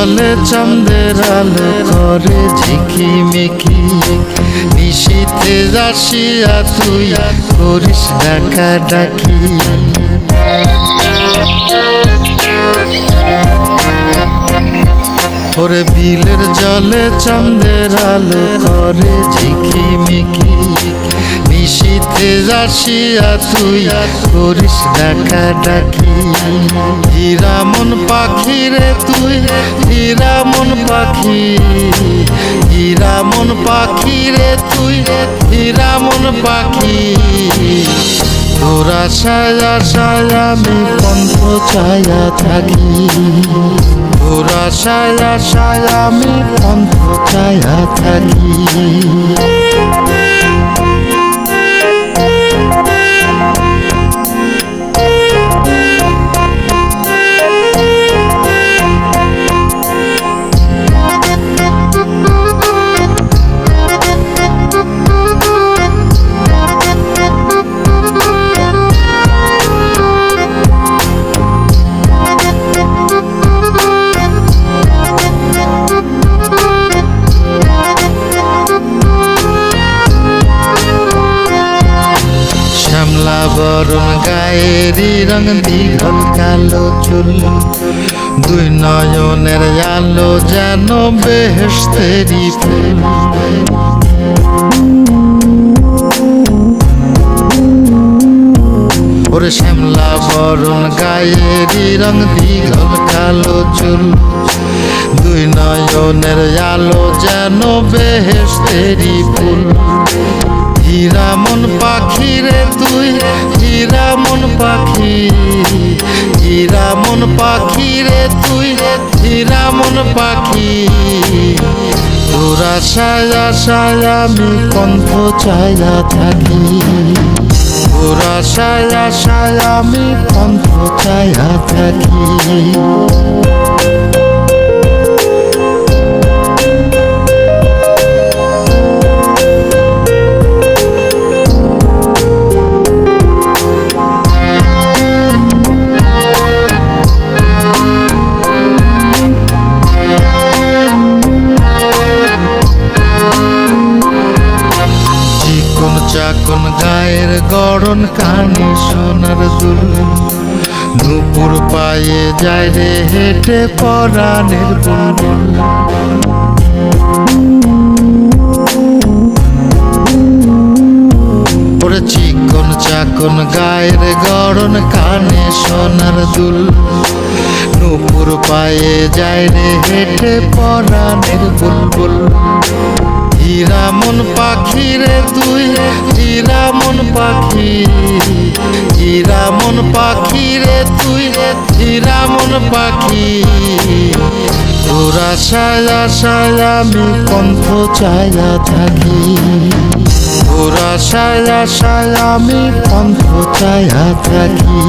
জলে চাঁদের আলো করে ঝিকিমিকি, নিশীথে আসিয়া তুই করিস ডাকাডাকি। ওরে বিলের জলে চাঁদের আলো করে ঝিকিমিকি, নিশীথে আসিয়া তুই করিস ডাকাডাকি। হীরা মন পাখি রে তুই, হীরা মন পাখি, হীরা মন পাখি রে তুই, হীরা মন পাখি। তোর আশায় আশায় আমি পন্থ ছায়া থাকি, তোর আশায় আশায় আমি পন্থ ছায়া থাকি। শ্যামলা বরণ গায়েরই রং দীঘল কালো চুল, দুই নয়নের আলো যেন বেহেশতেরি ফুল। ওরে শ্যামলা বরণ গায়েরই রং দীঘল কালো চুল, দুই নয়নের আলো যেন বেহেশতেরি ফুল। হীরা মন পাখি রে তুই, হীরা মন পাখি, হীরা মন পাখি রে তুই, হীরা মন পাখি। তোর আশায় আশায় আমি পন্থ ছায়া থাকি, তোর আশায় আশায় আমি পন্থ ছায়া থাকি। চাকন গায়ের গড়ন কানে সোনার দুল, দুপুর পায়ে যায় রে হেঁটে পরাণের বুলবুল। ওরে চিকন চাকন গায়ের গড়ন কানে সোনার দুল, দুপুর পায়ে যায় রে হেঁটে পরাণের বুলবুল। হীরা মন পাখি রে তুই, হীরা মন পাখি, হীরা মন পাখি রে তুই, হীরা মন পাখি। তোর আশায় আশায় আমি পন্থ ছায়া থাকি, তোর আশায় আশায় আমি পন্থ ছায়া থাকি।